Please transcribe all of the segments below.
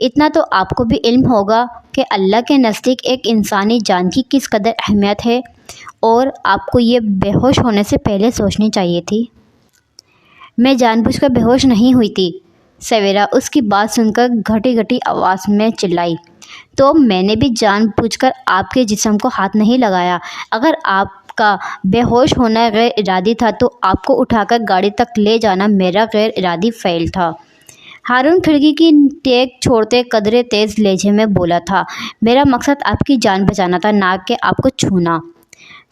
اتنا تو آپ کو بھی علم ہوگا کہ اللہ کے نزدیک ایک انسانی جان کی کس قدر اہمیت ہے، اور آپ کو یہ بے ہوش ہونے سے پہلے سوچنی چاہیے تھی۔ میں جان بوجھ کر بے ہوش نہیں ہوئی تھی، سویرا اس کی بات سن کر گھٹی گھٹی آواز میں چلائی۔ تو میں نے بھی جان بوجھ کر آپ کے جسم کو ہاتھ نہیں لگایا۔ اگر آپ کا بے ہوش ہونا غیر ارادی تھا تو آپ کو اٹھا کر گاڑی تک لے جانا میرا غیر ارادی فعل تھا۔ ہارون کھڑکی کی ٹیک چھوڑتے قدرے تیز لہجے میں بولا تھا، میرا مقصد آپ کی جان بچانا تھا، نہ کہ آپ کو چھونا۔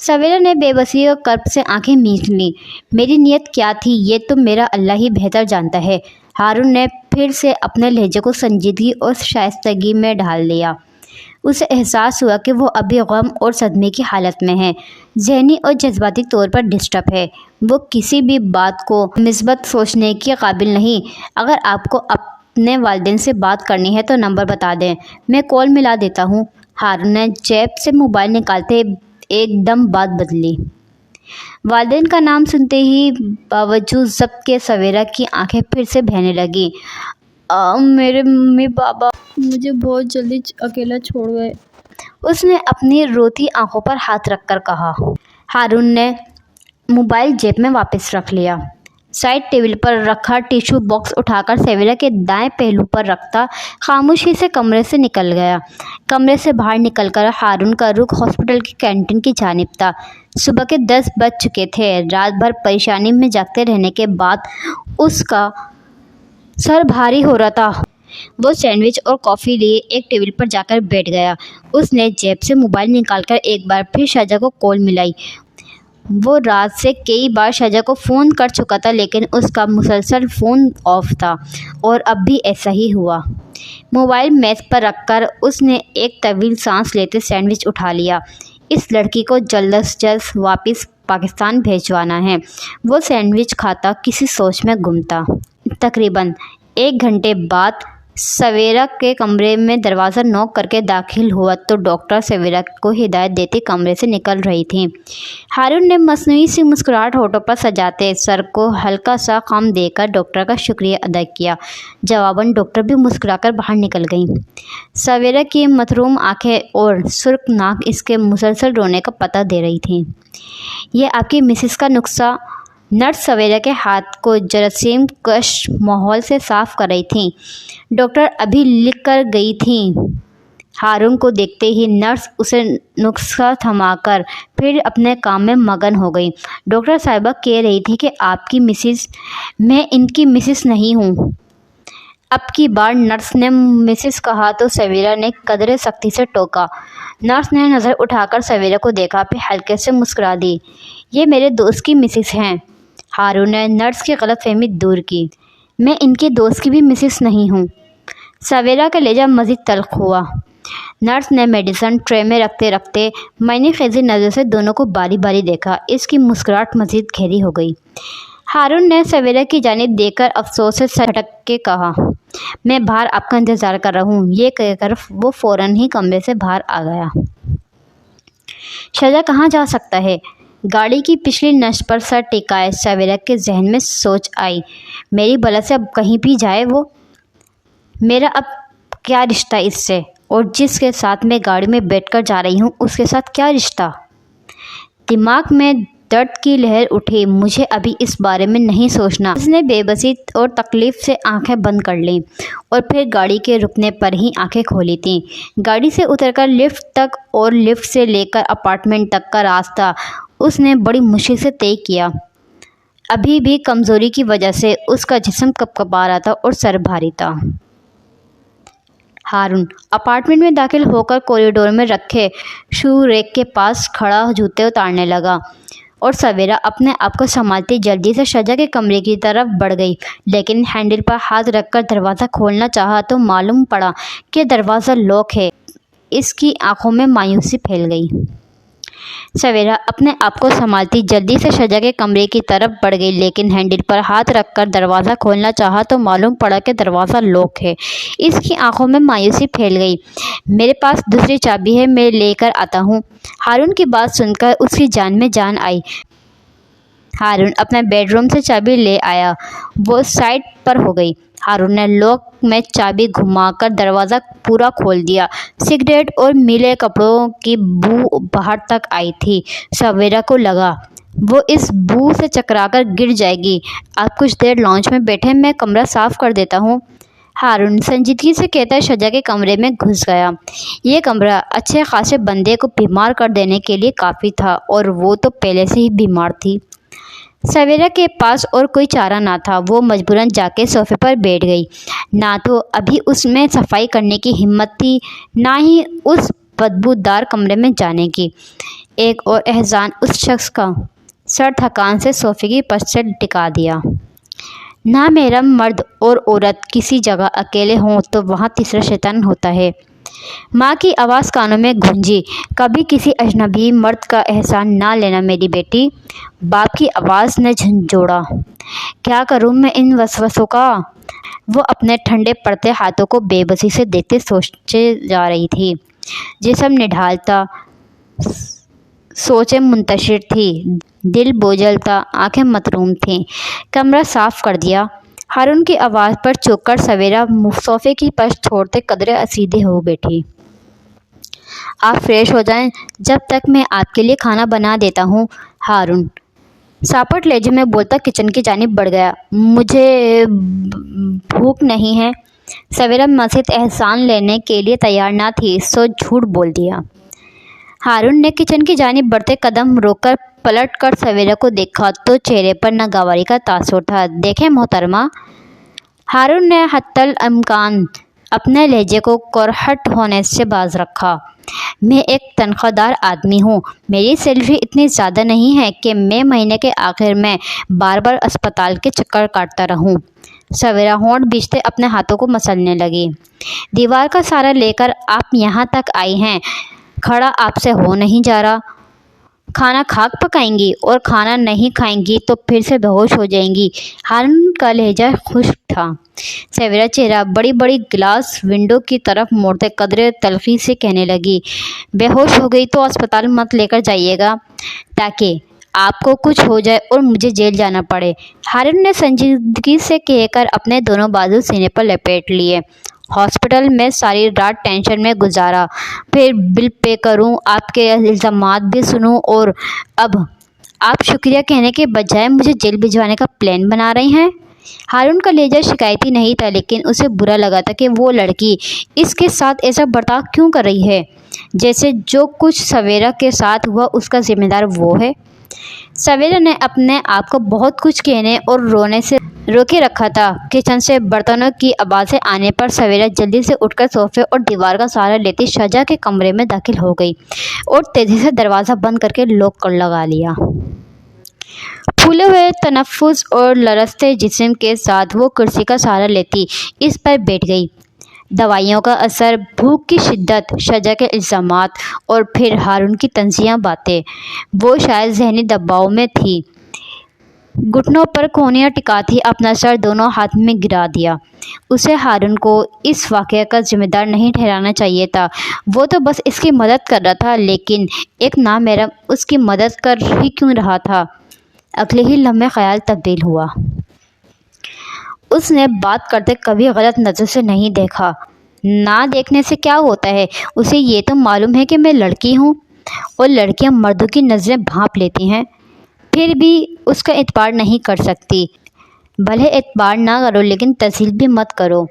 سویرا نے بے بسی اور کرب سے آنکھیں مینچ لیں۔ میری نیت کیا تھی یہ تو میرا اللہ ہی بہتر جانتا ہے۔ ہارون نے پھر سے اپنے لہجے کو سنجیدگی اور شائستگی میں ڈھال لیا۔ اسے احساس ہوا کہ وہ ابھی غم اور صدمے کی حالت میں ہے، ذہنی اور جذباتی طور پر ڈسٹرب ہے۔ وہ کسی بھی بات کو مثبت سوچنے کے قابل نہیں۔ اگر آپ کو اپنے والدین سے بات کرنی ہے تو نمبر بتا دیں، میں کال ملا دیتا ہوں۔ ہارون نے جیب سے موبائل نکالتے ایک دم بات بدلی۔ والدین کا نام سنتے ہی باوجود ضبط کے سویرا کی آنکھیں پھر سے بہنے لگیں۔ میرے ممی پاپا مجھے بہت جلدی اکیلا چھوڑ گئے، اس نے اپنی روتی آنکھوں پر ہاتھ رکھ کر کہا۔ ہارون نے موبائل جیب میں واپس رکھ لیا۔ سائڈ ٹیبل پر رکھا ٹیشو باکس اٹھا کر سویرا کے دائیں پہلو پر رکھتا خاموشی سے کمرے سے نکل گیا۔ کمرے سے باہر نکل کر ہارون کا رخ ہاسپٹل کی کینٹین کی جانب تھا۔ صبح کے 10 بج چکے تھے۔ رات بھر پریشانی میں جاگتے رہنے کے بعد اس کا سر بھاری ہو رہا تھا۔ وہ سینڈوچ اور کافی لیے ایک ٹیبل پر جا کر بیٹھ گیا۔ اس نے جیب سے موبائل نکال کر ایک بار پھر شاہجہاں کو کال ملائی۔ وہ رات سے کئی بار شاہجہاں کو فون کر چکا تھا لیکن اس کا مسلسل فون آف تھا، اور اب بھی ایسا ہی ہوا۔ موبائل میز پر رکھ کر اس نے ایک طویل سانس لیتے سینڈوچ اٹھا لیا۔ اس لڑکی کو جلد از جلد واپس پاکستان بھیجوانا ہے۔ وہ سینڈوچ کھاتا کسی سوچ میں گم تھا۔ تقریباً 1 گھنٹے بعد سویرا کے کمرے میں دروازہ نوک کر کے داخل ہوا تو ڈاکٹر سویرا کو ہدایت دیتی کمرے سے نکل رہی تھیں۔ ہارون نے مصنوعی سی مسکراہٹ ہونٹوں پر سجاتے سر کو ہلکا سا خم دے کر ڈاکٹر کا شکریہ ادا کیا۔ جواباً ڈاکٹر بھی مسکرا کر باہر نکل گئیں۔ سویرا کی محروم آنکھیں اور سرخ ناک اس کے مسلسل رونے کا پتہ دے رہی تھیں۔ یہ آپ کی مسز کا نسخہ۔ نرس سویرا کے ہاتھ کو جراثیم کش ماحول سے صاف کر رہی تھیں۔ ڈاکٹر ابھی لکھ کر گئی تھیں۔ ہارون کو دیکھتے ہی نرس اسے نسخہ تھما کر پھر اپنے کام میں مگن ہو گئی۔ ڈاکٹر صاحبہ کہہ رہی تھی کہ آپ کی مسز، میں ان کی مسز نہیں ہوں۔ اب کی بار نرس نے مسز کہا تو سویرا نے قدرے سختی سے ٹوکا۔ نرس نے نظر اٹھا کر سویرا کو دیکھا، پھر ہلکے سے مسکرا دی۔ یہ میرے دوست کی مسز ہیں۔ ہارون نے نرس کی غلط فہمی دور کی۔ میں ان کے دوست کی بھی مسز نہیں ہوں۔ سویرا کا لہجہ مزید تلخ ہوا۔ نرس نے میڈیسن ٹرے میں رکھتے رکھتے معنی خیز نظر سے دونوں کو باری باری دیکھا۔ اس کی مسکراہٹ مزید گہری ہو گئی۔ ہارون نے سویرا کی جانب دیکھ کر افسوس سے سر جھٹک کے کہا، میں باہر آپ کا انتظار کر رہا ہوں۔ یہ کہہ کر وہ فوراً ہی کمرے سے باہر آ گیا۔ شاہجہاں کہاں جا سکتا ہے؟ گاڑی کی پچھلی نشست پر سر ٹکائے سویرا کے ذہن میں سوچ آئی، میری بلا سے اب کہیں بھی جائے وہ، میرا اب کیا رشتہ اس سے، اور جس کے ساتھ میں گاڑی میں بیٹھ کر جا رہی ہوں اس کے ساتھ کیا رشتہ؟ دماغ میں درد کی لہر اٹھی۔ مجھے ابھی اس بارے میں نہیں سوچنا۔ اس نے بے بسی اور تکلیف سے آنکھیں بند کر لیں اور پھر گاڑی کے رکنے پر ہی آنکھیں کھولی تھیں۔ گاڑی سے اتر کر لفٹ تک اور لفٹ سے لے کر اپارٹمنٹ تک کا راستہ اس نے بڑی مشکل سے طے کیا۔ ابھی بھی کمزوری کی وجہ سے اس کا جسم کپکپا رہا تھا اور سر بھاری تھا۔ ہارون اپارٹمنٹ میں داخل ہو کر کوریڈور میں رکھے شو ریک کے پاس کھڑا جوتے اتارنے لگا، اور سویرا اپنے آپ کو سنبھالتی جلدی سے شاہجہاں کے کمرے کی طرف بڑھ گئی، لیکن ہینڈل پر ہاتھ رکھ کر دروازہ کھولنا چاہا تو معلوم پڑا کہ دروازہ لاک ہے۔ اس کی آنکھوں میں مایوسی پھیل گئی۔ سویرا اپنے آپ کو سنبھالتی جلدی سے شاہجہاں کے کمرے کی طرف بڑھ گئی، لیکن ہینڈل پر ہاتھ رکھ کر دروازہ کھولنا چاہا تو معلوم پڑا کہ دروازہ لاک ہے۔ اس کی آنکھوں میں مایوسی پھیل گئی۔ میرے پاس دوسری چابی ہے، میں لے کر آتا ہوں۔ ہارون کی بات سن کر اس کی جان میں جان آئی۔ ہارون اپنا بیڈ روم سے چابی لے آیا۔ وہ سائڈ پر ہو گئی۔ ہارون نے لاک میں چابی گھما کر دروازہ پورا کھول دیا۔ سگریٹ اور میلے کپڑوں کی بو باہر تک آئی تھی۔ سویرا کو لگا وہ اس بو سے چکرا کر گر جائے گی۔ آپ کچھ دیر لاؤنج میں بیٹھے، میں کمرہ صاف کر دیتا ہوں۔ ہارون سنجیدگی سے کہتا شجا کے کمرے میں گھس گیا۔ یہ کمرہ اچھے خاصے بندے کو بیمار کر دینے کے لیے کافی تھا، اور وہ تو پہلے سے ہی بیمار تھی۔ سویرا کے پاس اور کوئی چارہ نہ تھا۔ وہ مجبوراً جا کے صوفے پر بیٹھ گئی۔ نہ تو ابھی اس میں صفائی کرنے کی ہمت تھی، نہ ہی اس بدبودار کمرے میں جانے کی۔ ایک اور احسان اس شخص کا سر تھکان سے صوفے کی پشت سے ٹکا دیا۔ نامحرم مرد اور عورت کسی جگہ اکیلے ہوں تو وہاں تیسرا شیطان ہوتا ہے۔ ماں کی آواز کانوں میں گونجی، کبھی کسی اجنبی مرد کا احسان نہ لینا میری بیٹی۔ باپ کی آواز نے جھنجھوڑا، کیا کروں میں ان وسوسوں کا؟ وہ اپنے ٹھنڈے پڑتے ہاتھوں کو بے بسی سے دیکھتے سوچے جا رہی تھی۔ جسم نڈھال تھا، سوچیں منتشر تھی، دل بوجھل تھا، آنکھیں متروم تھیں۔ کمرہ صاف کر دیا۔ ہارون کی آواز پر چونک کر سویرا صوفے کی پشت چھوڑتے قدرے سیدھی ہو بیٹھی۔ آپ فریش ہو جائیں، جب تک میں آپ کے لیے کھانا بنا دیتا ہوں۔ ہارون ساپٹ لہجے میں بولتا کچن کی جانب بڑھ گیا۔ مجھے بھوک نہیں ہے۔ سویرا مزید احسان لینے کے لیے تیار نہ تھی، سو جھوٹ بول دیا۔ ہارون نے کچن کی جانب بڑھتے قدم روک کر پلٹ کر سویرا کو دیکھا تو چہرے پر ناگواری کا تاثر تھا۔ دیکھیں محترمہ، ہارون نے حتی الامکان اپنے لہجے کو کرہٹ ہونے سے باز رکھا، میں ایک تنخواہ دار آدمی ہوں۔ میری سیلری اتنی زیادہ نہیں ہے کہ میں مہینے کے آخر میں بار بار اسپتال کے چکر کاٹتا رہوں۔ سویرا ہونٹ بھیجتے اپنے ہاتھوں کو مسلنے لگی۔ دیوار کا سہارا لے کر آپ یہاں تک آئی ہیں، کھڑا آپ سے ہو نہیں جا رہا۔ کھانا خاک پکائیں گی اور کھانا نہیں کھائیں گی تو پھر سے بے ہوش ہو جائیں گی۔ ہارون کا لہجہ خشک تھا۔ سویرا چہرہ بڑی بڑی گلاس ونڈو کی طرف موڑتے قدرے تلخی سے کہنے لگی، بے ہوش ہو گئی تو اسپتال مت لے کر جائیے گا، تاکہ آپ کو کچھ ہو جائے اور مجھے جیل جانا پڑے۔ ہارون نے سنجیدگی سے کہہ کر اپنے دونوں بازو سینے پر لپیٹ لیے۔ ہاسپٹل میں ساری رات ٹینشن میں گزارا، پھر بل پے کروں، آپ کے الزامات بھی سنوں، اور اب آپ شکریہ کہنے کے بجائے مجھے جیل بھجوانے کا پلان بنا رہے ہیں۔ ہارون کا لہجہ شکایتی نہیں تھا، لیکن اسے برا لگا تھا کہ وہ لڑکی اس کے ساتھ ایسا برتاؤ کیوں کر رہی ہے، جیسے جو کچھ سویرا کے ساتھ ہوا اس کا ذمہ دار وہ ہے۔ سویرا نے اپنے آپ کو بہت کچھ کہنے اور رونے سے روکے رکھا تھا۔ کچن سے برتنوں کی آوازیں آنے پر سویرا جلدی سے اٹھ کر صوفے اور دیوار کا سہارا لیتی شجا کے کمرے میں داخل ہو گئی اور تیزی سے دروازہ بند کر کے لاک لگا لیا۔ پھولے ہوئے تنفس اور لرزتے جسم کے ساتھ وہ کرسی کا سہارا لیتی اس پر بیٹھ گئی۔ دوائیوں کا اثر، بھوک کی شدت، شجا کے الزامات، اور پھر ہارون کی طنزیہ باتیں، وہ شاید ذہنی دباؤ میں تھی۔ گھٹنوں پر کونیاں ٹکاتی اپنا سر دونوں ہاتھ میں گرا دیا۔ اسے ہارون کو اس واقعے کا ذمہ دار نہیں ٹھہرانا چاہیے تھا، وہ تو بس اس کی مدد کر رہا تھا، لیکن ایک نامحرم اس کی مدد کر ہی کیوں رہا تھا؟ اگلے ہی لمحے خیال تبدیل ہوا۔ اس نے بات کرتے کبھی غلط نظر سے نہیں دیکھا۔ نہ دیکھنے سے کیا ہوتا ہے؟ اسے یہ تو معلوم ہے کہ میں لڑکی ہوں اور لڑکیاں مردوں کی نظریں بھانپ لیتی ہیں، پھر بھی اس کا اعتبار نہیں کر سکتی۔ بھلے اعتبار نہ کرو لیکن تذلیل بھی مت کرو۔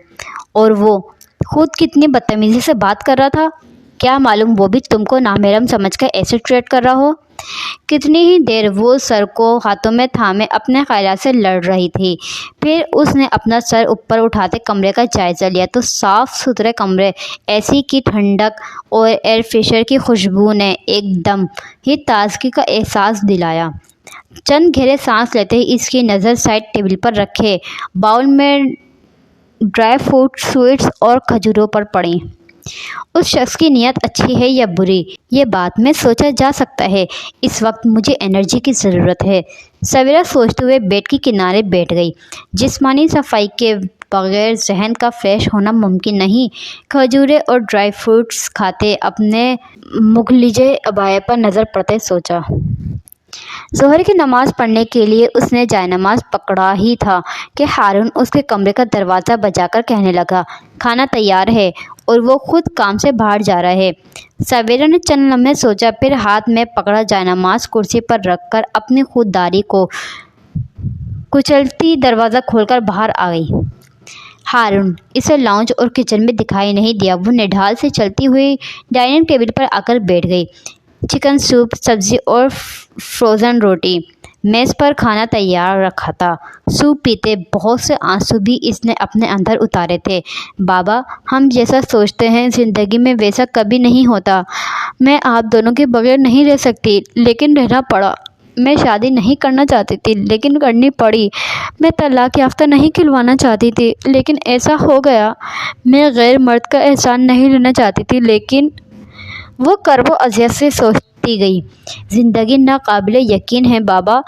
اور وہ خود کتنی بدتمیزی سے بات کر رہا تھا، کیا معلوم وہ بھی تم کو نامحرم سمجھ کر ایسے ٹریٹ کر رہا ہو۔ کتنی ہی دیر وہ سر کو ہاتھوں میں تھامے اپنے خیالات سے لڑ رہی تھی، پھر اس نے اپنا سر اوپر اٹھاتے کمرے کا جائزہ لیا تو صاف ستھرے کمرے، اے سی کی ٹھنڈک اور ایئر فریشنر کی خوشبو نے ایک دم ہی تازگی کا احساس دلایا۔ چند گہرے سانس لیتے ہی اس کی نظر سائڈ ٹیبل پر رکھے باؤل میں ڈرائی فروٹ سویٹس اور کھجوروں پر پڑی۔ اس شخص کی نیت اچھی ہے یا بری، یہ بعد میں سوچا جا سکتا ہے، اس وقت مجھے انرجی کی ضرورت ہے۔ سویرا سوچتے ہوئے بیڈ کے کنارے بیٹھ گئی۔ جسمانی صفائی کے بغیر ذہن کا فریش ہونا ممکن نہیں۔ کھجوریں اور ڈرائی فروٹس کھاتے اپنے مغلجے عبایا پر نظر پڑتے سوچا، ظہر کی نماز پڑھنے کے لیے اس نے جائے نماز پکڑا ہی تھا کہ ہارون اس کے کمرے کا دروازہ بجا کر کہنے لگا، کھانا تیار ہے اور وہ خود کام سے باہر جا رہا ہے۔ سویرا نے چند لمحے سوچا، پھر ہاتھ میں پکڑا جائے نماز کرسی پر رکھ کر اپنی خودداری کو کچلتی دروازہ کھول کر باہر آ گئی۔ ہارون اسے لاؤنج اور کچن میں دکھائی نہیں دیا۔ وہ نڈال سے چلتی ہوئی ڈائننگ ٹیبل پر آ کر بیٹھ گئی۔ چکن سوپ، سبزی اور فروزن روٹی، میز پر کھانا تیار رکھا تھا۔ سوپ پیتے بہت سے آنسو بھی اس نے اپنے اندر اتارے تھے۔ بابا، ہم جیسا سوچتے ہیں زندگی میں ویسا کبھی نہیں ہوتا۔ میں آپ دونوں کے بغیر نہیں رہ سکتی، لیکن رہنا پڑا۔ میں شادی نہیں کرنا چاہتی تھی، لیکن کرنی پڑی۔ میں طلاق یافتہ نہیں کھلوانا چاہتی تھی، لیکن ایسا ہو گیا۔ میں غیر مرد کا احسان نہیں لینا چاہتی تھی، لیکن وہ کرب و اذیت سے سوچتی گئی۔ زندگی ناقابل یقین ہے بابا۔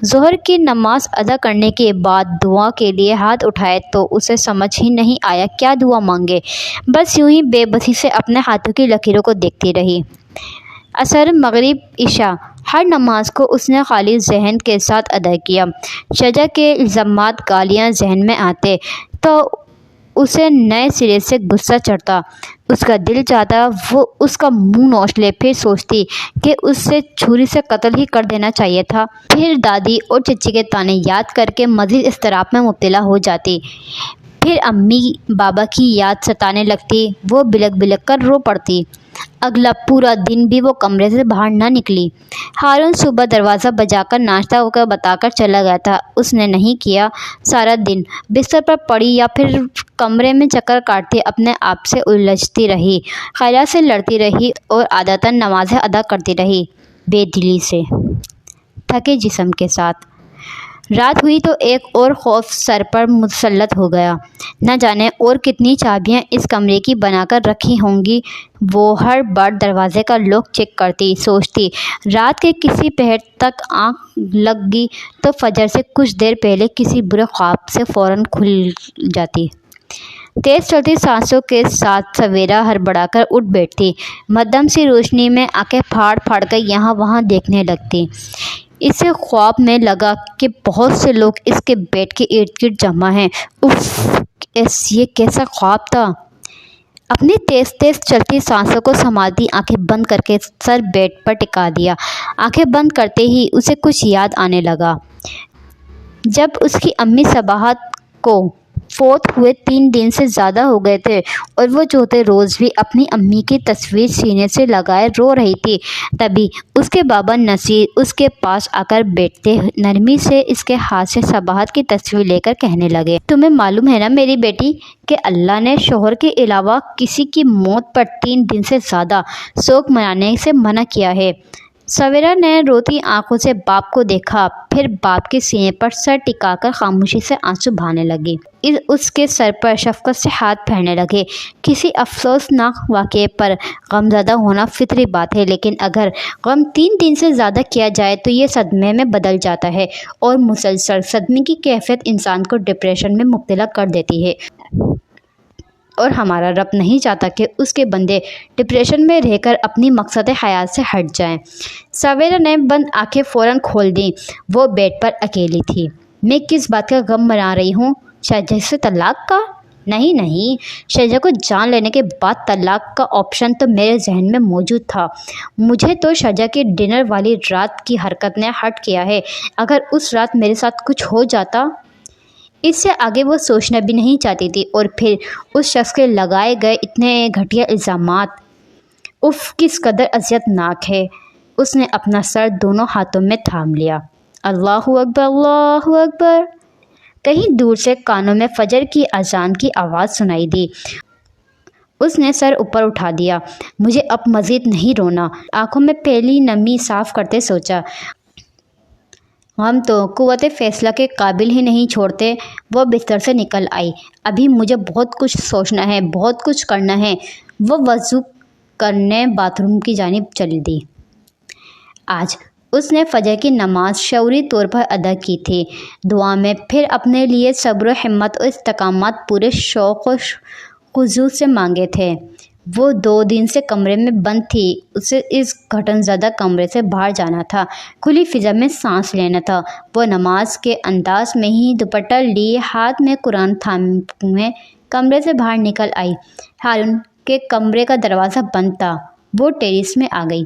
ظہر کی نماز ادا کرنے کے بعد دعا کے لیے ہاتھ اٹھائے تو اسے سمجھ ہی نہیں آیا کیا دعا مانگے۔ بس یوں ہی بے بسی سے اپنے ہاتھوں کی لکیروں کو دیکھتی رہی۔ عصر، مغرب، عشاء، ہر نماز کو اس نے خالی ذہن کے ساتھ ادا کیا۔ شجا کے الزامات، گالیاں ذہن میں آتے تو اسے نئے سرے سے غصہ چڑھتا۔ اس کا دل چاہتا وہ اس کا منہ نوچ لے، پھر سوچتی کہ اسے چھری سے قتل ہی کر دینا چاہیے تھا۔ پھر دادی اور چچی کے طعنے یاد کر کے مزید اضطراب میں مبتلا ہو جاتی۔ پھر امی بابا کی یاد ستانے لگتی، وہ بلک بلک کر رو پڑتی۔ اگلا پورا دن بھی وہ کمرے سے باہر نہ نکلی۔ ہارون صبح دروازہ بجا کر ناشتہ بتا کر چلا گیا تھا۔ اس نے نہیں کیا۔ سارا دن بستر پر پڑی یا پھر کمرے میں چکر کاٹتی اپنے آپ سے الجھتی رہی، خیالات سے لڑتی رہی اور عادتاً نمازیں ادا کرتی رہی، بے دلی سے، تھکے جسم کے ساتھ۔ رات ہوئی تو ایک اور خوف سر پر مسلط ہو گیا۔ نہ جانے اور کتنی چابیاں اس کمرے کی بنا کر رکھی ہوں گی۔ وہ ہر بار دروازے کا لاک چیک کرتی، سوچتی رات کے کسی پہر تک آنکھ لگ گئی تو فجر سے کچھ دیر پہلے کسی برے خواب سے فوراً کھل جاتی۔ تیز چلتی سانسوں کے ساتھ سویرا ہڑبڑا کر اٹھ بیٹھتی، مدھم سی روشنی میں آنکھیں پھاڑ پھاڑ کر یہاں وہاں دیکھنے لگتی۔ اسے خواب میں لگا کہ بہت سے لوگ اس کے بیڈ کے ارد گرد جمع ہیں۔ اف، یہ کیسا خواب تھا! اپنی تیز تیز چلتی سانسوں کو سنبھالتی آنکھیں بند کر کے سر بیڈ پر ٹکا دیا۔ آنکھیں بند کرتے ہی اسے کچھ یاد آنے لگا۔ جب اس کی امی صباحت کو فوت ہوئے 3 دن سے زیادہ ہو گئے تھے اور وہ چوتھے روز بھی اپنی امی کی تصویر سینے سے لگائے رو رہی تھی، تبھی اس کے بابا نصیر اس کے پاس آ کر بیٹھتے نرمی سے اس کے ہاتھ سے صباحت کی تصویر لے کر کہنے لگے، تمہیں معلوم ہے نا میری بیٹی کہ اللہ نے شوہر کے علاوہ کسی کی موت پر 3 دن سے زیادہ شوق منانے سے منع کیا ہے۔ سویرا نے روتی آنکھوں سے باپ کو دیکھا، پھر باپ کے سینے پر سر ٹکا کر خاموشی سے آنسو بہانے لگی۔ اس کے سر پر شفقت سے ہاتھ پھیرنے لگے۔ کسی افسوسناک واقعے پر غمزدہ ہونا فطری بات ہے، لیکن اگر غم 3 دن سے زیادہ کیا جائے تو یہ صدمے میں بدل جاتا ہے اور مسلسل صدمے کی کیفیت انسان کو ڈپریشن میں مبتلا کر دیتی ہے، اور ہمارا رب نہیں چاہتا کہ اس کے بندے ڈپریشن میں رہ کر اپنی مقصد حیات سے ہٹ جائیں۔ سویرا نے بند آنکھیں فوراً کھول دیں۔ وہ بیڈ پر اکیلی تھی۔ میں کس بات کا غم منا رہی ہوں؟ شجا سے طلاق کا؟ نہیں، شجا کو جان لینے کے بعد طلاق کا آپشن تو میرے ذہن میں موجود تھا۔ مجھے تو شجا کی ڈنر والی رات کی حرکت نے ہرٹ کیا ہے۔ اگر اس رات میرے ساتھ کچھ ہو جاتا۔ اس سے آگے وہ سوچنا بھی نہیں چاہتی تھی۔ اور پھر اس شخص کے لگائے گئے اتنے گھٹیا الزامات، اف، کس قدر اذیت ناک ہے۔ اس نے اپنا سر دونوں ہاتھوں میں تھام لیا۔ اللہ اکبر، اللہ اکبر۔ کہیں دور سے کانوں میں فجر کی اذان کی آواز سنائی دی۔ اس نے سر اوپر اٹھا دیا۔ مجھے اب مزید نہیں رونا، آنکھوں میں پھیلی نمی صاف کرتے سوچا۔ غم تو قوت فیصلہ کے قابل ہی نہیں چھوڑتے۔ وہ بستر سے نکل آئی۔ ابھی مجھے بہت کچھ سوچنا ہے، بہت کچھ کرنا ہے۔ وہ وضو کرنے باتھ روم کی جانب چل دی۔ آج اس نے فجر کی نماز شعوری طور پر ادا کی تھی۔ دعا میں پھر اپنے لیے صبر و ہمت اور استقامت پورے شوق و خضوع سے مانگے تھے۔ وہ 2 دن سے کمرے میں بند تھی۔ اسے اس گھٹن زدہ کمرے سے باہر جانا تھا، کھلی فضا میں سانس لینا تھا۔ وہ نماز کے انداز میں ہی دوپٹہ لیے ہاتھ میں قرآن تھامے کمرے سے باہر نکل آئی۔ ہارون کے کمرے کا دروازہ بند تھا۔ وہ ٹیریس میں آ گئی۔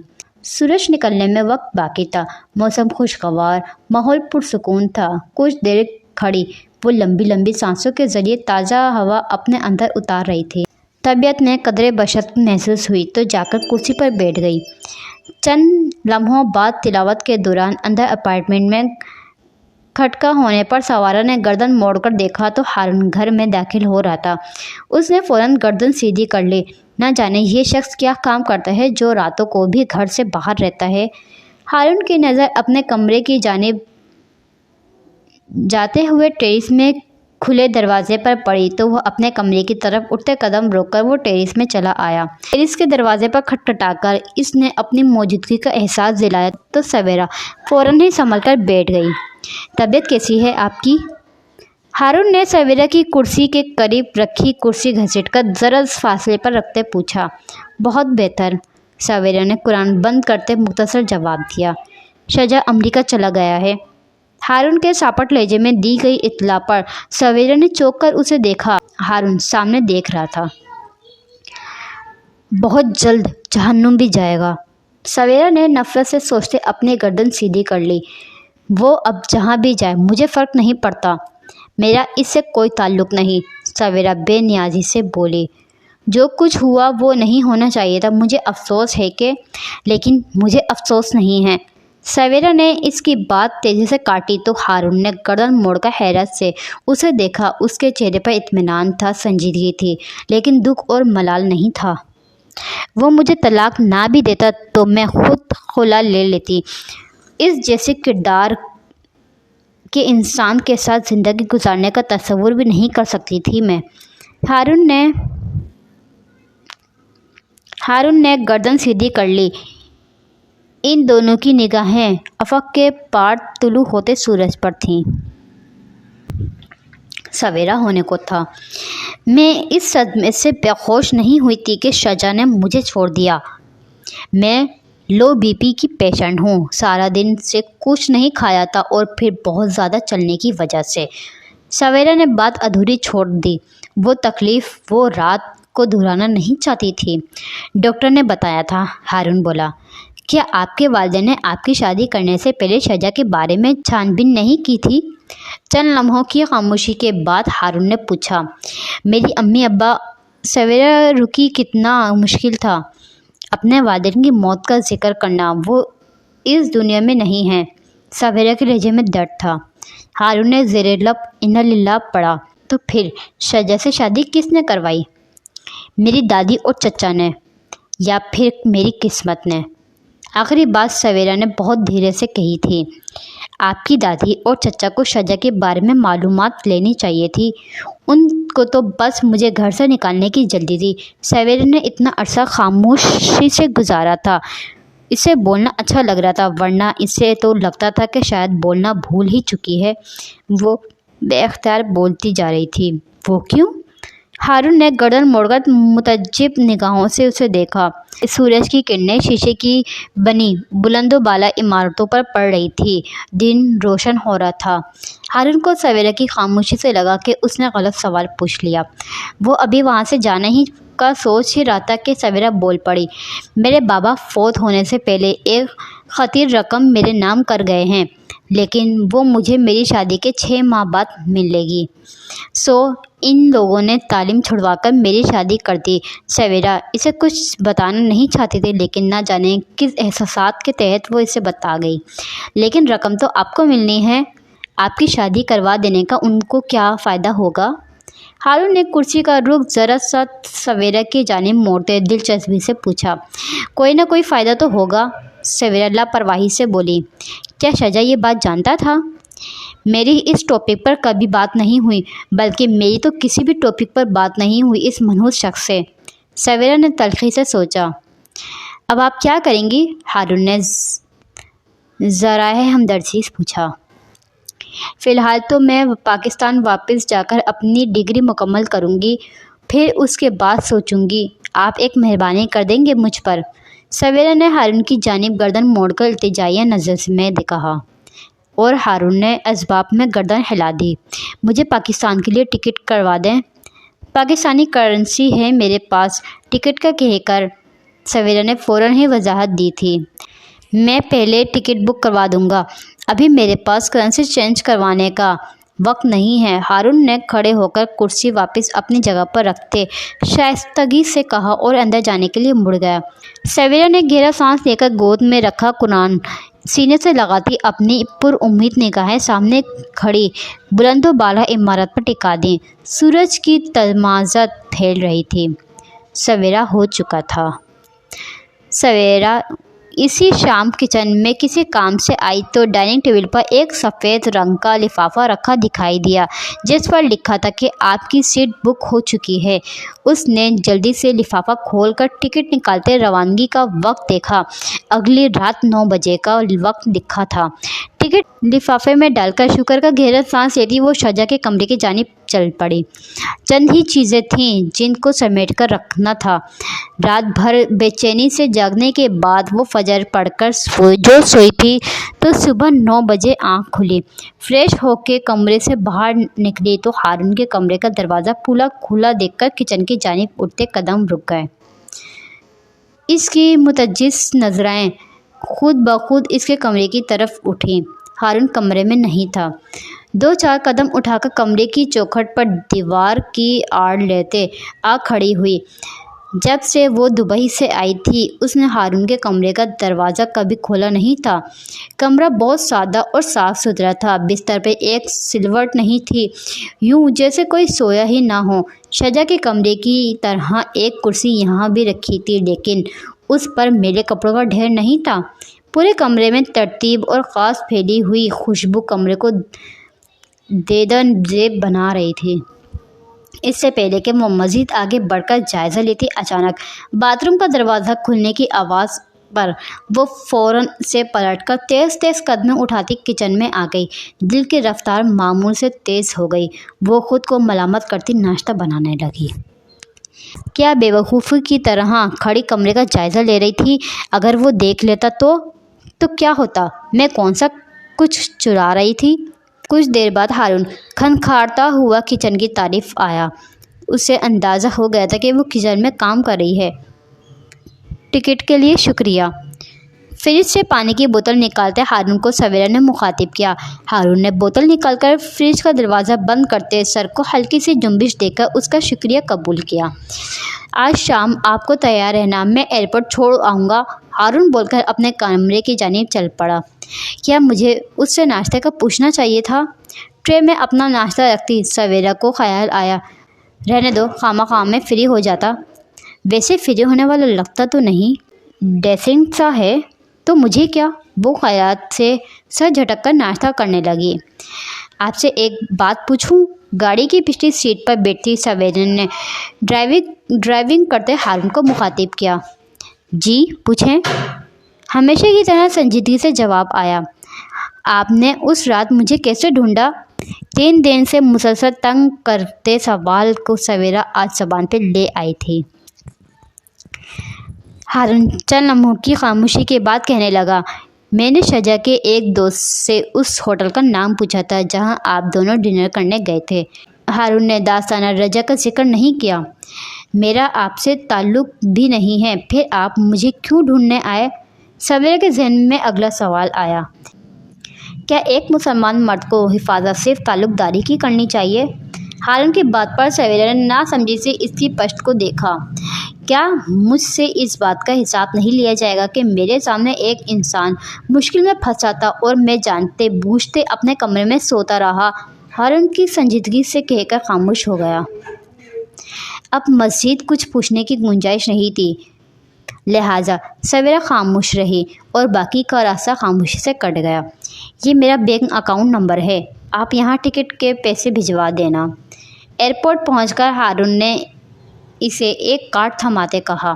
سورج نکلنے میں وقت باقی تھا۔ موسم خوشگوار، ماحول پرسکون تھا۔ کچھ دیر کھڑی وہ لمبی لمبی سانسوں کے ذریعے تازہ ہوا اپنے اندر اتار رہی تھی۔ طبیعت میں قدرے بشت محسوس ہوئی تو جا کر کرسی پر بیٹھ گئی۔ چند لمحوں بعد تلاوت کے دوران اندر اپارٹمنٹ میں کھٹکا ہونے پر سوارا نے گردن موڑ کر دیکھا تو ہارون گھر میں داخل ہو رہا تھا۔ اس نے فوراً گردن سیدھی کر لی۔ نہ جانے یہ شخص کیا کام کرتا ہے جو راتوں کو بھی گھر سے باہر رہتا ہے۔ ہارون کی نظر اپنے کمرے کی جانب جاتے ہوئے ٹیریس میں کھلے دروازے پر پڑی تو وہ اپنے کمرے کی طرف اٹھتے قدم روک کر وہ ٹیریس میں چلا آیا۔ ٹیریس کے دروازے پر کھٹکھٹا کر اس نے اپنی موجودگی کا احساس دلایا تو سویرا فوراً ہی سنبھل کر بیٹھ گئی۔ طبیعت کیسی ہے آپ کی؟ ہارون نے سویرا کی کرسی کے قریب رکھی کرسی گھسیٹ کر ذرا فاصلے پر رکھتے پوچھا۔ بہت بہتر، سویرا نے قرآن بند کرتے مختصر جواب دیا۔ شجا امریکہ چلا گیا ہے۔ ہارون کے ساپٹ لہجے میں دی گئی اطلاع پر سویرا نے چونک کر اسے دیکھا۔ ہارون سامنے دیکھ رہا تھا۔ بہت جلد جہنم بھی جائے گا، سویرا نے نفرت سے سوچتے اپنی گردن سیدھی کر لی۔ وہ اب جہاں بھی جائے مجھے فرق نہیں پڑتا، میرا اس سے کوئی تعلق نہیں، سویرا بے نیازی سے بولی۔ جو کچھ ہوا وہ نہیں ہونا چاہیے تھا، مجھے افسوس ہے کہ لیکن مجھے افسوس نہیں ہے۔ سویرا نے اس کی بات تیزی سے کاٹی تو ہارون نے گردن موڑ کر حیرت سے اسے دیکھا۔ اس کے چہرے پر اطمینان تھا، سنجیدگی تھی، لیکن دکھ اور ملال نہیں تھا۔ وہ مجھے طلاق نہ بھی دیتا تو میں خود خلا لے لیتی۔ اس جیسے کردار کے انسان کے ساتھ زندگی گزارنے کا تصور بھی نہیں کر سکتی تھی میں۔ ہارون نے گردن سیدھی کر لی۔ ان دونوں کی نگاہیں افق کے پار طلوع ہوتے سورج پر تھیں۔ سویرا ہونے کو تھا۔ میں اس صدمے سے بے ہوش نہیں ہوئی تھی کہ شجا نے مجھے چھوڑ دیا۔ میں لو بی پی کی پیشنٹ ہوں، سارا دن سے کچھ نہیں کھایا تھا اور پھر بہت زیادہ چلنے کی وجہ سے۔ سویرا نے بات ادھوری چھوڑ دی۔ وہ تکلیف وہ رات کو دہرانا نہیں چاہتی تھی۔ ڈاکٹر نے بتایا تھا، ہارون بولا۔ کیا آپ کے والدین نے آپ کی شادی کرنے سے پہلے شجا کے بارے میں چھان بین نہیں کی تھی؟ چند لمحوں کی خاموشی کے بعد ہارون نے پوچھا۔ میری امی ابا، سویرا رکی۔ کتنا مشکل تھا اپنے والدین کی موت کا ذکر کرنا، وہ اس دنیا میں نہیں ہیں۔ سویرا کے لہجے میں درد تھا۔ ہارون نے زیر لب انا للہ پڑھا۔ تو پھر شجا سے شادی کس نے کروائی؟ میری دادی اور چچا نے، یا پھر میری قسمت نے؟ آخری بات سویرا نے بہت دھیرے سے کہی تھی۔ آپ کی دادی اور چچا کو شجا کے بارے میں معلومات لینی چاہیے تھی، ان کو تو بس مجھے گھر سے نکالنے کی جلدی تھی۔ سویرا نے اتنا عرصہ خاموشی سے گزارا تھا، اسے بولنا اچھا لگ رہا تھا، ورنہ اسے تو لگتا تھا کہ شاید بولنا بھول ہی چکی ہے۔ وہ بے اختیار بولتی جا رہی تھی۔ وہ کیوں؟ ہارون نے گردن موڑ کر متعجب نگاہوں سے اسے دیکھا۔ سورج کی کرنیں شیشے کی بنی بلند و بالا عمارتوں پر پڑ رہی تھی۔ دن روشن ہو رہا تھا۔ ہارون کو سویرا کی خاموشی سے لگا کہ اس نے غلط سوال پوچھ لیا۔ وہ ابھی وہاں سے جانے ہی کا سوچ ہی رہا تھا کہ سویرا بول پڑی۔ میرے بابا فوت ہونے سے پہلے ایک خطیر رقم میرے نام کر گئے ہیں، لیکن وہ مجھے میری شادی کے 6 ماہ بعد ملے گی۔ ان لوگوں نے تعلیم چھڑوا کر میری شادی کر دی۔ سویرا اسے کچھ بتانا نہیں چاہتی تھی، لیکن نہ جانے کس احساسات کے تحت وہ اسے بتا گئی۔ لیکن رقم تو آپ کو ملنی ہے، آپ کی شادی کروا دینے کا ان کو کیا فائدہ ہوگا؟ ہارون نے کرسی کا رخ ذرا سا سویرا کی جانب موڑتے دلچسپی سے پوچھا۔ کوئی نہ کوئی فائدہ تو ہوگا، سویرا لاپرواہی سے بولی۔ کیا شجا یہ بات جانتا تھا؟ میری اس ٹاپک پر کبھی بات نہیں ہوئی، بلکہ میری تو کسی بھی ٹاپک پر بات نہیں ہوئی اس منحوس شخص سے۔ سویرا نے تلخی سے سوچا۔ اب آپ کیا کریں گی؟ ہارون نے ذرائع ہمدردی سے پوچھا۔ فی الحال تو میں پاکستان واپس جا کر اپنی ڈگری مکمل کروں گی، پھر اس کے بعد سوچوں گی۔ آپ ایک مہربانی کر دیں گے مجھ پر؟ سویرا نے ہارون کی جانب گردن موڑ کر التجائیہ نظر میں کہا، اور ہارون نے اسباب میں گردن ہلا دی۔ مجھے پاکستان کے لیے ٹکٹ کروا دیں، پاکستانی کرنسی ہے میرے پاس، ٹکٹ کا کہہ کر سویرا نے فوراً ہی وضاحت دی تھی۔ میں پہلے ٹکٹ بک کروا دوں گا، ابھی میرے پاس کرنسی چینج کروانے کا وقت نہیں ہے۔ ہارون نے کھڑے ہو کر کرسی واپس اپنی جگہ پر رکھتے شائستگی سے کہا اور اندر جانے کے لیے مڑ گیا۔ سویرا نے گہرا سانس لے کر گود میں رکھا قرآن سینے سے لگاتی اپنی پر امید نگاہیں سامنے کھڑی بلند و بالا عمارت پر ٹکا دیں۔ سورج کی تمازت پھیل رہی تھی، سویرا ہو چکا تھا۔ سویرا اسی شام کچن میں کسی کام سے آئی تو ڈائننگ ٹیبل پر ایک سفید رنگ کا لفافہ رکھا دکھائی دیا جس پر لکھا تھا کہ آپ کی سیٹ بک ہو چکی ہے۔ اس نے جلدی سے لفافہ کھول کر ٹکٹ نکالتے روانگی کا وقت دیکھا۔ اگلی رات 9 بجے کا وقت لکھا تھا۔ ٹکٹ لفافے میں ڈال کر شکر کا گہرا سانس لیتی وہ شجا کے کمرے کی جانب چل پڑی۔ چند ہی چیزیں تھیں جن کو سمیٹ کر رکھنا تھا۔ رات بھر بے چینی سے جاگنے کے بعد وہ فجر پڑھ کر سوئی تھی تو صبح 9 بجے آنکھ کھلی۔ فریش ہو کے کمرے سے باہر نکلی تو ہارون کے کمرے کا دروازہ کھلا دیکھ کر کچن کی جانب اٹھتے قدم رک گئے۔ اس کی متجسس نظریں خود بخود اس کے کمرے کی طرف اٹھیں۔ ہارون کمرے میں نہیں تھا۔ 2-4 قدم اٹھا کر کمرے کی چوکھٹ پر دیوار کی آڑ لیتے آ کھڑی ہوئی۔ جب سے وہ دبئی سے آئی تھی اس نے ہارون کے کمرے کا دروازہ کبھی کھولا نہیں تھا۔ کمرہ بہت سادہ اور صاف ستھرا تھا۔ بستر پہ ایک سلوٹ نہیں تھی، یوں جیسے کوئی سویا ہی نہ ہو۔ شجا کے کمرے کی طرح ایک کرسی یہاں بھی رکھی تھی لیکن اس پر میلے کپڑوں کا ڈھیر نہیں تھا۔ پورے کمرے میں ترتیب اور خاص پھیلی ہوئی خوشبو کمرے کو دیدن زیب بنا رہی تھی۔ اس سے پہلے کہ وہ مزید آگے بڑھ کر جائزہ لیتی اچانک باتھ روم کا دروازہ کھلنے کی آواز پر وہ فوراً سے پلٹ کر تیز تیز قدمیں اٹھاتی کچن میں آ گئی۔ دل کی رفتار معمول سے تیز ہو گئی۔ وہ خود کو ملامت کرتی ناشتہ بنانے لگی۔ کیا بے وقوفی کی طرح کھڑی کمرے کا جائزہ لے رہی تھی؟ اگر وہ دیکھ لیتا تو کیا ہوتا؟ میں کون سا کچھ چرا رہی تھی؟ کچھ دیر بعد ہارون کھنکھاڑتا ہوا کچن کی طرف آیا۔ اسے اندازہ ہو گیا تھا کہ وہ کچن میں کام کر رہی ہے۔ ٹکٹ کے لیے شکریہ۔ فریج سے پانی کی بوتل نکالتے ہارون کو سویرا نے مخاطب کیا۔ ہارون نے بوتل نکال کر فریج کا دروازہ بند کرتے سر کو ہلکی سی جنبش دے کر اس کا شکریہ قبول کیا۔ آج شام آپ کو تیار رہنا، میں ایئرپورٹ چھوڑ آؤں گا، ہارون بول کر اپنے کمرے کی جانب چل پڑا۔ کیا مجھے اس سے ناشتے کا پوچھنا چاہیے تھا؟ ٹرے میں اپنا ناشتہ رکھتی سویرا کو خیال آیا، رہنے دو، خواہ میں فری ہو جاتا۔ ویسے فری ہونے والا لگتا تو نہیں، ڈیسنٹ سا ہے، تو مجھے کیا؟ وہ خیالات سے سر جھٹک کر ناشتہ کرنے لگی۔ آپ سے ایک بات پوچھوں؟ گاڑی کی پچھلی سیٹ پر بیٹھی سویرا نے ڈرائیونگ کرتے ہارون کو مخاطب کیا۔ جی پوچھیں، ہمیشہ کی طرح سنجیدگی سے جواب آیا۔ آپ نے اس رات مجھے کیسے ڈھونڈا؟ 3 دن سے مسلسل تنگ کرتے سوال کو سویرا آج زبان پہ لے آئی تھی۔ ہارون چند لمحوں کی خاموشی کے بعد کہنے لگا، میں نے شجا کے ایک دوست سے اس ہوٹل کا نام پوچھا تھا جہاں آپ دونوں ڈنر کرنے گئے تھے۔ ہارون نے داستانہ رجا کا ذکر نہیں کیا۔ میرا آپ سے تعلق بھی نہیں ہے، پھر آپ مجھے کیوں ڈھونڈنے آئے؟ سویرا کے ذہن میں اگلا سوال آیا۔ کیا ایک مسلمان مرد کو حفاظت صرف تعلق داری کی کرنی چاہیے؟ ہارون کی بات پر سویرا نے ناسمجھی سے اس کی پشت کو دیکھا۔ کیا مجھ سے اس بات کا حساب نہیں لیا جائے گا کہ میرے سامنے ایک انسان مشکل میں پھنسا تھا اور میں جانتے بوجھتے اپنے کمرے میں سوتا رہا؟ ہارون کی سنجیدگی سے کہہ کر خاموش ہو گیا۔ اب مزید کچھ پوچھنے کی گنجائش نہیں تھی، لہٰذا سویرا خاموش رہی اور باقی کا راستہ خاموشی سے کٹ گیا۔ یہ میرا بینک اکاؤنٹ نمبر ہے، آپ یہاں ٹکٹ کے پیسے بھجوا دینا۔ ایئرپورٹ پہنچ کر ہارون نے اسے ایک کارڈ تھماتے کہا۔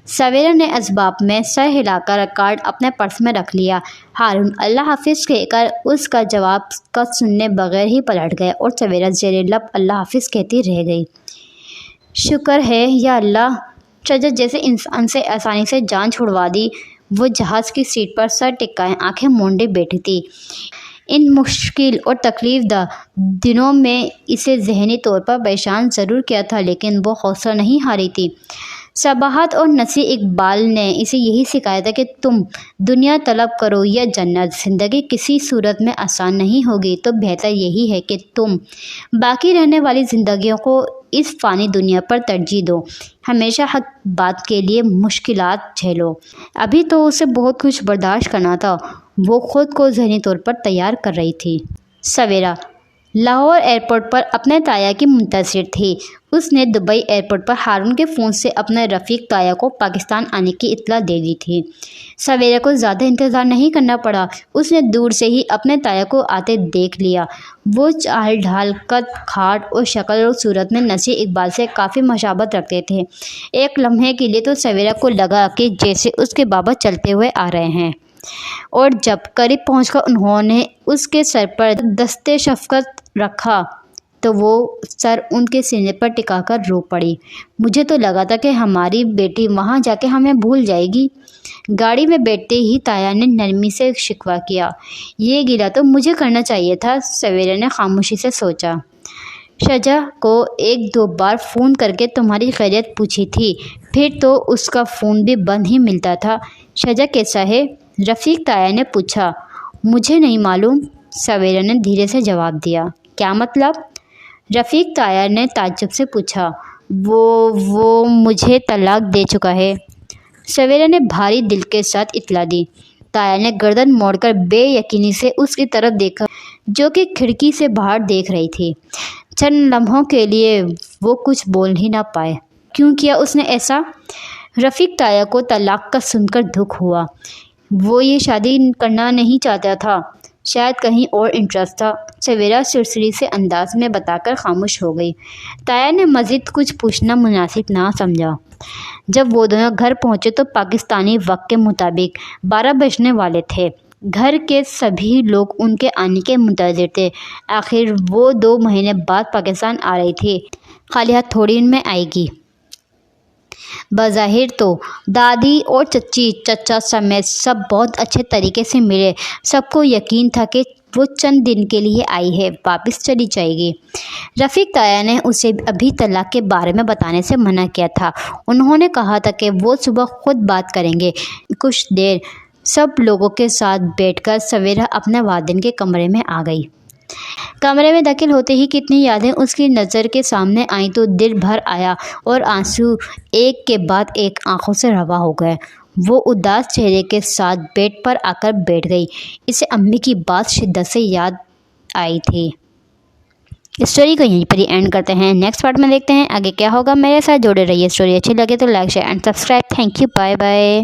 سویرا نے اسباب میں سر ہلا کر کارڈ اپنے پرس میں رکھ لیا۔ ہارون اللہ حافظ کہہ کر اس کا جواب کا سنے بغیر ہی پلٹ گئے اور سویرا زیر لب اللہ حافظ کہتی رہ گئی۔ شکر ہے یا اللہ، شجاع جیسے انسان سے آسانی سے جان چھڑوا دی۔ وہ جہاز کی سیٹ پر سر ٹکائے آنکھیں مونڈے بیٹھی تھی۔ ان مشکل اور تکلیف دہ دنوں میں اسے ذہنی طور پر پریشان ضرور کیا تھا، لیکن وہ حوصلہ نہیں ہاری تھی۔ صباحت اور نصیر اقبال نے اسے یہی سکھایا تھا کہ تم دنیا طلب کرو یا جنت، زندگی کسی صورت میں آسان نہیں ہوگی، تو بہتر یہی ہے کہ تم باقی رہنے والی زندگیوں کو اس فانی دنیا پر ترجیح دو، ہمیشہ حق بات کے لیے مشکلات جھیلو۔ ابھی تو اسے بہت کچھ برداشت کرنا تھا، وہ خود کو ذہنی طور پر تیار کر رہی تھی۔ سویرا لاہور ایئرپورٹ پر اپنے تایا کی منتظر تھی۔ اس نے دبئی ایئرپورٹ پر ہارون کے فون سے اپنے رفیق تایا کو پاکستان آنے کی اطلاع دے دی تھی۔ سویرا کو زیادہ انتظار نہیں کرنا پڑا، اس نے دور سے ہی اپنے تایا کو آتے دیکھ لیا۔ وہ چال ڈھال، قد کھاٹ اور شکل اور صورت میں نصیر اقبال سے کافی مشابہت رکھتے تھے۔ ایک لمحے کے لیے تو سویرا کو لگا کہ جیسے اس کے بابا چلتے ہوئے آ رہے ہیں، اور جب قریب پہنچ کر انہوں نے اس کے سر پر دستے شفقت رکھا تو وہ سر ان کے سینے پر ٹکا کر رو پڑی۔ مجھے تو لگا تھا کہ ہماری بیٹی وہاں جا کے ہمیں بھول جائے گی۔ گاڑی میں بیٹھتے ہی تایا نے نرمی سے شکوہ کیا۔ یہ گلہ تو مجھے کرنا چاہیے تھا، سویرا نے خاموشی سے سوچا۔ شجاع کو ایک دو بار فون کر کے تمہاری خیریت پوچھی تھی، پھر تو اس کا فون بھی بند ہی ملتا تھا۔ شجاع کیسا ہے؟ رفیق تایا نے پوچھا۔ مجھے نہیں معلوم، سویرا نے دھیرے سے جواب دیا۔ کیا مطلب؟ رفیق تایا نے تعجب سے پوچھا۔ وہ مجھے طلاق دے چکا ہے، سویرا نے بھاری دل کے ساتھ اطلاع دی۔ تایا نے گردن موڑ کر بے یقینی سے اس کی طرف دیکھا جو کہ کھڑکی سے باہر دیکھ رہی تھی۔ چند لمحوں کے لیے وہ کچھ بول ہی نہ پائے۔ کیوں کیا اس نے ایسا؟ رفیق تایا کو طلاق کا سن کر دکھ ہوا۔ وہ یہ شادی کرنا نہیں چاہتا تھا، شاید کہیں اور انٹرسٹ تھا، سویرا سرسری سے انداز میں بتا کر خاموش ہو گئی۔ تایا نے مزید کچھ پوچھنا مناسب نہ سمجھا۔ جب وہ دونوں گھر پہنچے تو پاکستانی وقت کے مطابق 12 بجنے والے تھے۔ گھر کے سبھی لوگ ان کے آنے کے منتظر تھے۔ آخر وہ 2 مہینے بعد پاکستان آ رہی تھی، خالی ہاتھ تھوڑی ان میں آئے گی۔ بظاہر تو دادی اور چچی چچا سمیت سب بہت اچھے طریقے سے ملے۔ سب کو یقین تھا کہ وہ چند دن کے لیے آئی ہے، واپس چلی جائے گی۔ رفیق تایا نے اسے ابھی طلاق کے بارے میں بتانے سے منع کیا تھا۔ انہوں نے کہا تھا کہ وہ صبح خود بات کریں گے۔ کچھ دیر سب لوگوں کے ساتھ بیٹھ کر سویرا اپنے والدین کے کمرے میں آ گئی۔ کمرے میں داخل ہوتے ہی کتنی یادیں اس کی نظر کے سامنے آئیں تو دل بھر آیا اور آنسو ایک کے بعد ایک آنکھوں سے رواں ہو گئے۔ وہ اداس چہرے کے ساتھ بیڈ پر آ کر بیٹھ گئی۔ اسے امی کی بات شدت سے یاد آئی تھی۔ اسٹوری کو یہیں پر ہی اینڈ کرتے ہیں، نیکسٹ پارٹ میں دیکھتے ہیں آگے کیا ہوگا۔ میرے ساتھ جڑے رہیے، اسٹوری اچھی لگے تو like share and subscribe. Thank you, bye bye.